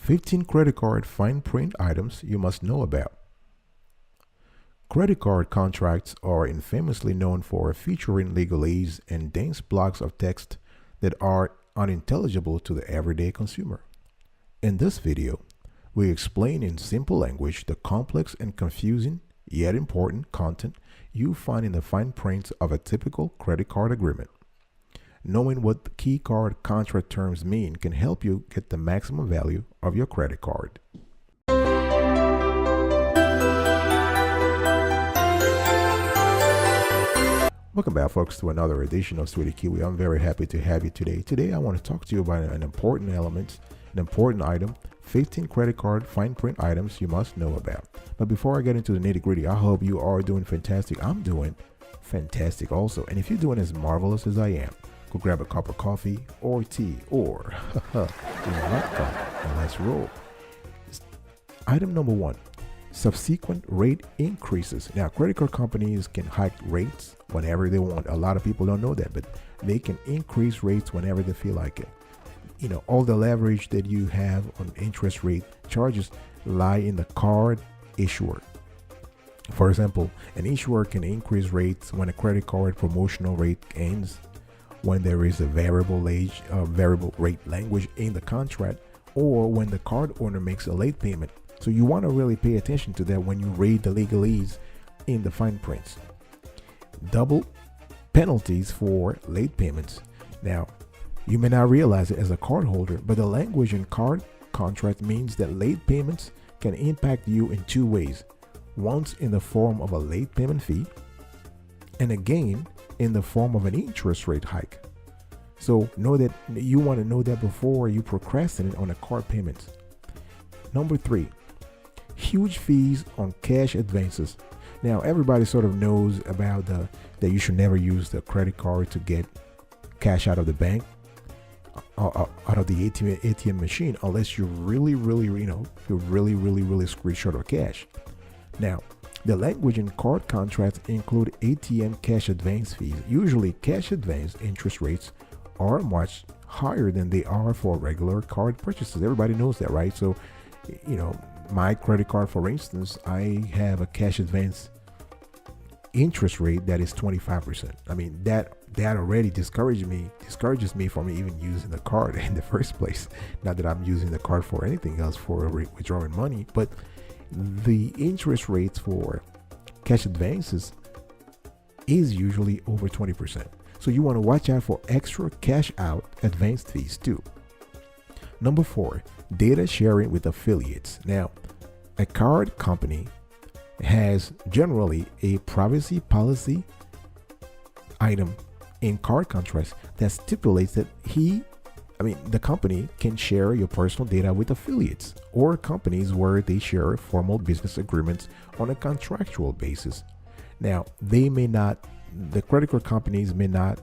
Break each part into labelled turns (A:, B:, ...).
A: 15 credit card fine print items you must know about. Credit card contracts are infamously known for featuring legalese and dense blocks of text that are unintelligible to the everyday consumer. In this video, we explain in simple language the complex and confusing, yet important content you find in the fine print of a typical credit card agreement. Knowing what the key card contract terms mean can help you get the maximum value of your credit card. Welcome back, folks, to another edition of Sweetie Kiwi. I'm very happy to have you today. Today, I want to talk to you about an important element, an important item, 15 credit card fine print items you must know about. But before I get into the nitty-gritty, I hope you are doing fantastic. I'm doing fantastic also. And if you're doing as marvelous as I am, go grab a cup of coffee or tea or laptop and let's roll. Item number one, subsequent rate increases. Now, credit card companies can hike rates whenever they want. A lot of people don't know that, but they can increase rates whenever they feel like it. You know, all the leverage that you have on interest rate charges lie in the card issuer. For example, an issuer can increase rates when a credit card promotional rate ends, when there is a variable rate language in the contract, or when the card owner makes a late payment. So you want to really pay attention to that when you read the legalese in the fine prints. Double penalties for late payments. Now, you may not realize it as a cardholder, but the language in card contract means that late payments can impact you in two ways. Once in the form of a late payment fee, and again in the form of an interest rate hike. So know that you want to know that before you procrastinate on a card payment. Number three, huge fees on cash advances. Now, everybody sort of knows about that you should never use the credit card to get cash out of the bank, out of the ATM machine, unless you're really squeezed short of cash. Now, the language in card contracts include ATM cash advance fees. Usually, cash advance interest rates are much higher than they are for regular card purchases. Everybody knows that, right? So, my credit card, for instance, I have a cash advance interest rate that is 25%. I mean, that already discourages me from even using the card in the first place. Not that I'm using the card for anything else for withdrawing money, but the interest rates for cash advances is usually over 20%. So you want to watch out for extra cash out advance fees too. Number four, data sharing with affiliates. Now, a card company has generally a privacy policy item in card contracts that stipulates that the company can share your personal data with affiliates or companies where they share formal business agreements on a contractual basis. Now, the credit card companies may not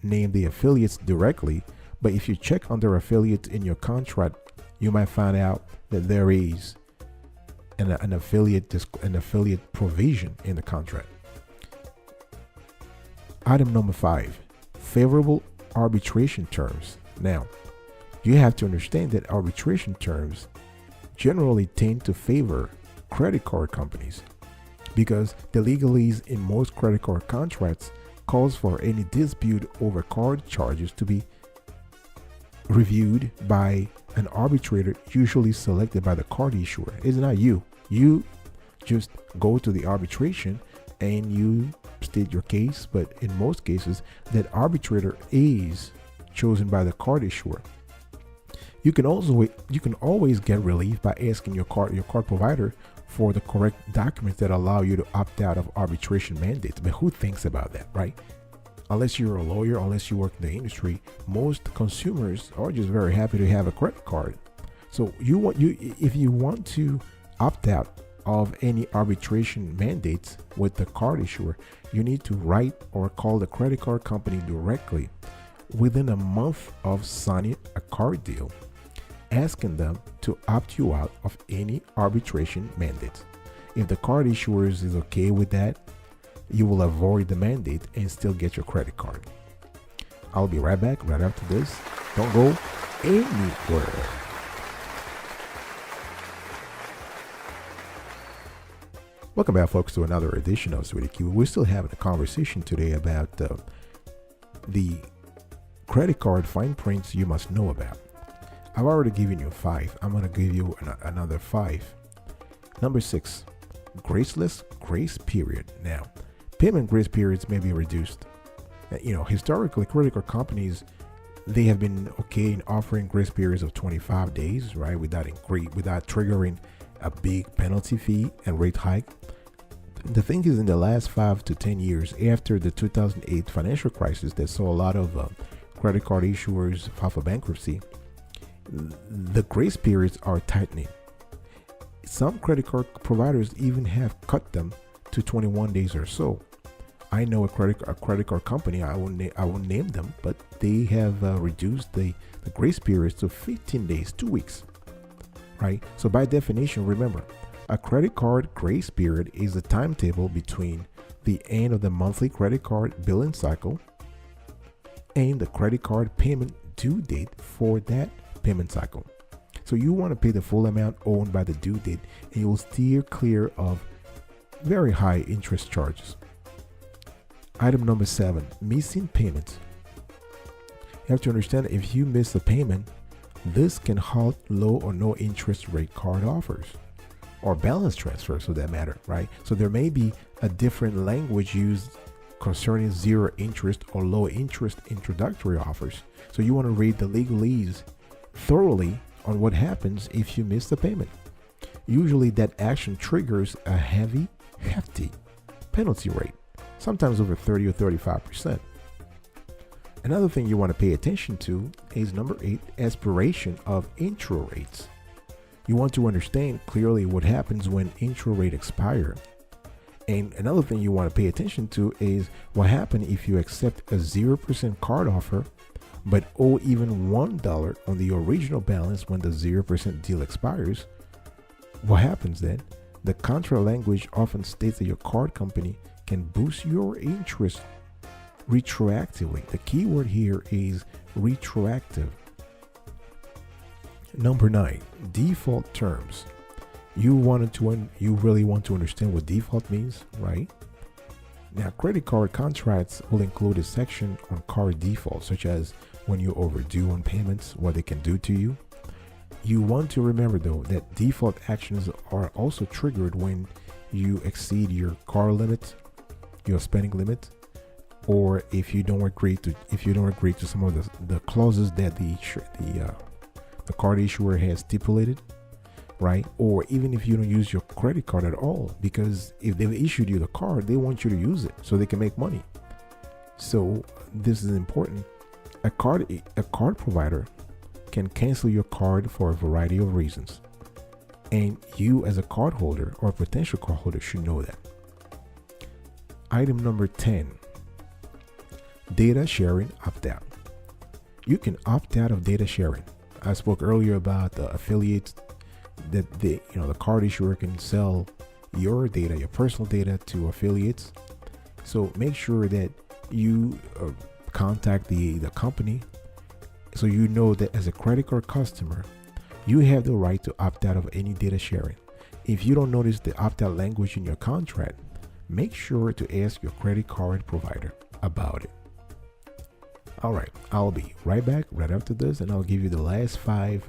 A: name the affiliates directly, but if you check under affiliates in your contract, you might find out that there is an affiliate provision in the contract. Item number five, favorable arbitration terms. Now, you have to understand that arbitration terms generally tend to favor credit card companies because the legalese in most credit card contracts calls for any dispute over card charges to be reviewed by an arbitrator usually selected by the card issuer. It's not you. You just go to the arbitration and you state your case, but in most cases, that arbitrator is chosen by the card issuer. You can always get relief by asking your card provider for the correct documents that allow you to opt out of arbitration mandates. But who thinks about that, right? Unless you're a lawyer, unless you work in the industry, most consumers are just very happy to have a credit card. So if you want to opt out of any arbitration mandates with the card issuer, you need to write or call the credit card company directly within a month of signing a card deal, asking them to opt you out of any arbitration mandates. If the card issuers is okay with that, you will avoid the mandate and still get your credit card. I'll be right back right after this. Don't go anywhere. Welcome back, folks, to another edition of Sweetie Kiwi. We're still having a conversation today about the credit card fine prints you must know about. I've already given you 5. I'm going to give you another 5. Number 6, graceless grace period. Now, payment grace periods may be reduced. Historically, credit card companies, they have been okay in offering grace periods of 25 days, right, without triggering a big penalty fee and rate hike. The thing is, in the last 5 to 10 years after the 2008 financial crisis that saw a lot of credit card issuers file for bankruptcy, the grace periods are tightening. Some credit card providers even have cut them to 21 days or so. I know a credit card company, I won't name them, but they have reduced the grace periods to 15 days, 2 weeks, right? So by definition, remember, a credit card grace period is the timetable between the end of the monthly credit card billing cycle and the credit card payment due date for that payment cycle. So you want to pay the full amount owed by the due date, and you will steer clear of very high interest charges. Item number 7, missing payments. You have to understand that if you miss a payment, this can halt low or no interest rate card offers or balance transfers for that matter, right? So there may be a different language used concerning zero interest or low interest introductory offers. So you want to read the legalese thoroughly on what happens if you miss the payment. Usually that action triggers a hefty penalty rate, sometimes over 30 or 35%. Another thing you want to pay attention to is number 8, expiration of intro rates. You want to understand clearly what happens when intro rate expire. And another thing you want to pay attention to is what happens if you accept a 0% card offer but owe even $1 on the original balance when the 0% deal expires. What happens then? The contra language often states that your card company can boost your interest retroactively. The key word here is retroactive. Number 9, default terms. You really want to understand what default means, right? Now, credit card contracts will include a section on card default, such as when you're overdue on payments, what they can do to you. You want to remember, though, that default actions are also triggered when you exceed your card limit, your spending limit, or if you don't agree to some of the clauses that the card issuer has stipulated, right? Or even if you don't use your credit card at all, because if they've issued you the card, they want you to use it so they can make money. So this is important. A card provider can cancel your card for a variety of reasons, and you as a cardholder or a potential cardholder should know that. Item number 10, data sharing opt-out. You can opt out of data sharing. I spoke earlier about the affiliates that the card issuer can sell your data, your personal data, to affiliates. So make sure that you contact the company so you know that as a credit card customer, you have the right to opt out of any data sharing. If you don't notice the opt-out language in your contract, make sure to ask your credit card provider about it. All right, I'll be right back right after this, and I'll give you the last 5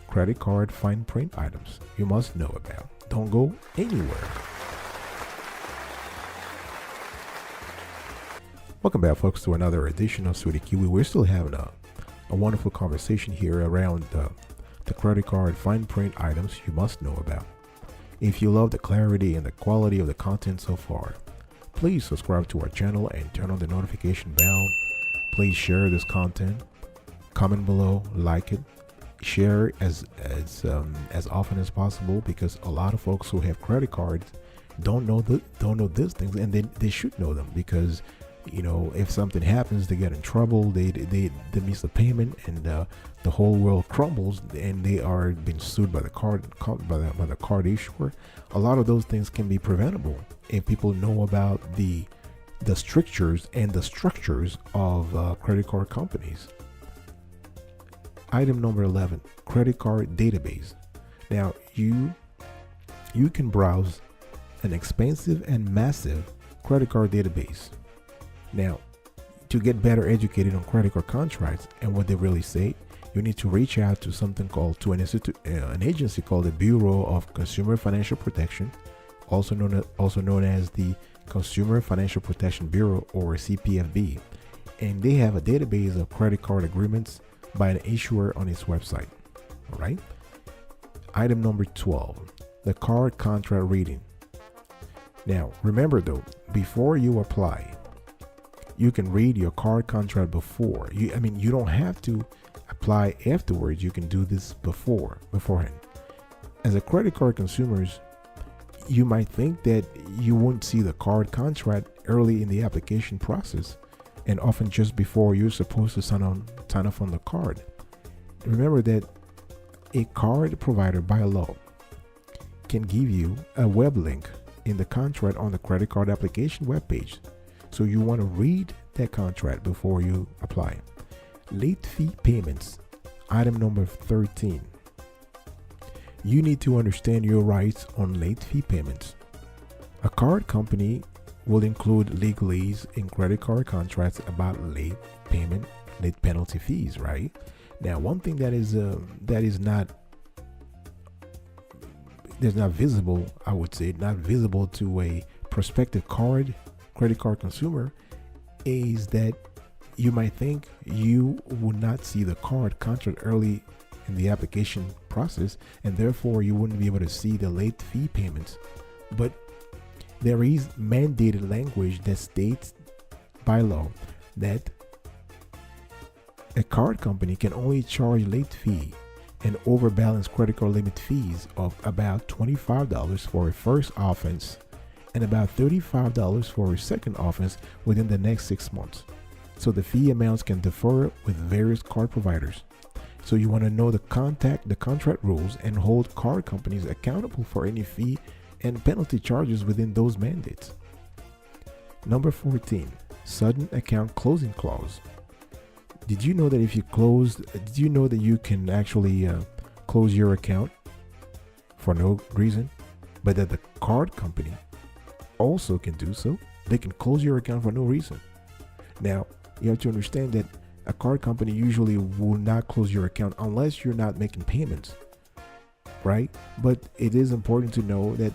A: credit card fine print items you must know about. Don't go anywhere. Welcome back, folks, to another edition of Sweetie Kiwi. We're still having a wonderful conversation here around the credit card fine print items you must know about. If you love the clarity and the quality of the content so far, please subscribe to our channel and turn on the notification bell. Please share this content, comment below, like it, share as often as possible, because a lot of folks who have credit cards don't know these things, and they should know them, because if something happens, they get in trouble, they miss the payment, and the whole world crumbles, and they are being sued by the card issuer. A lot of those things can be preventable if people know about the strictures and the structures of credit card companies. Item number 11, credit card database. Now you can browse an expensive and massive credit card database. Now, to get better educated on credit card contracts and what they really say, you need to reach out to something called an agency called the Bureau of Consumer Financial Protection, also known as the Consumer Financial Protection Bureau, or CPFB, and they have a database of credit card agreements by an issuer on its website. All right. Item number 12, the card contract reading. Now, remember though, before you apply, you can read your card contract before. You don't have to apply afterwards. You can do this beforehand. As a credit card consumers, you might think that you won't see the card contract early in the application process, and often just before you're supposed to sign off on the card. Remember that a card provider by law can give you a web link in the contract on the credit card application webpage. So you want to read that contract before you apply. Late fee payments. Item number 13. You need to understand your rights on late fee payments. A card company will include legalese in credit card contracts about late payment, late penalty fees, right? Now, one thing that is not visible, I would say, not visible to a prospective credit card consumer, is that you might think you will not see the card contract early in the application process, and therefore you wouldn't be able to see the late fee payments. But there is mandated language that states by law that a card company can only charge late fee and overbalance credit card limit fees of about $25 for a first offense and about $35 for a second offense within the next 6 months. So the fee amounts can differ with various card providers. So you want to know the contract rules and hold card companies accountable for any fee and penalty charges within those mandates. Number 14, sudden account closing clause. Did you know that you can actually close your account for no reason, but that the card company also can do so? They can close your account for no reason. Now, you have to understand that a card company usually will not close your account unless you're not making payments, right? But it is important to know that,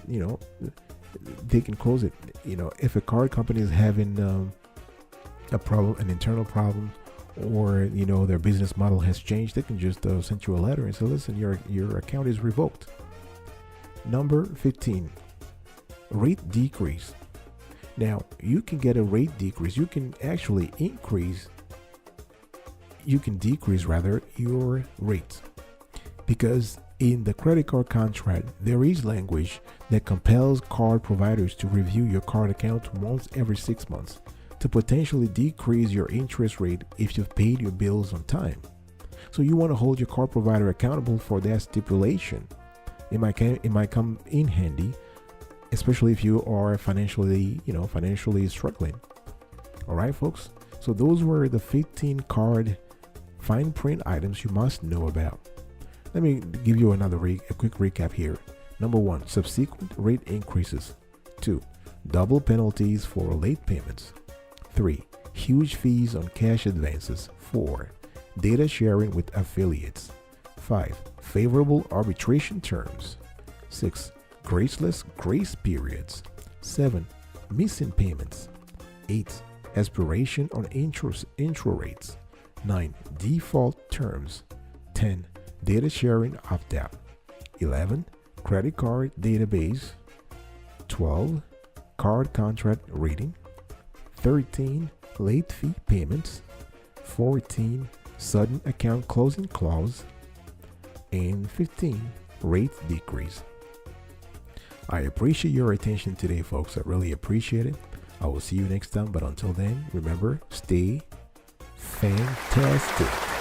A: they can close it. If a card company is having a problem, an internal problem, or their business model has changed, they can just send you a letter and say, listen, your account is revoked. Number 15, rate decrease. Now, you can get a rate decrease. You can actually decrease your rate, because in the credit card contract there is language that compels card providers to review your card account once every 6 months to potentially decrease your interest rate if you've paid your bills on time. So you want to hold your card provider accountable for that stipulation. It might come in handy, especially if you are financially struggling. All right, folks. So those were the 15 card fine print items you must know about. Let me give you a quick recap here. Number 1, subsequent rate increases. 2, double penalties for late payments. 3, huge fees on cash advances. 4, data sharing with affiliates. 5, favorable arbitration terms. 6, graceless grace periods. 7, missing payments. 8, expiration on intro rates. 9, default terms. 10, data sharing opt-out. 11, credit card database. 12, card contract reading. 13, late fee payments. 14, sudden account closing clause. And 15, rate decrease. I appreciate your attention today, folks. I really appreciate it. I will see you next time, but until then, remember, stay fantastic.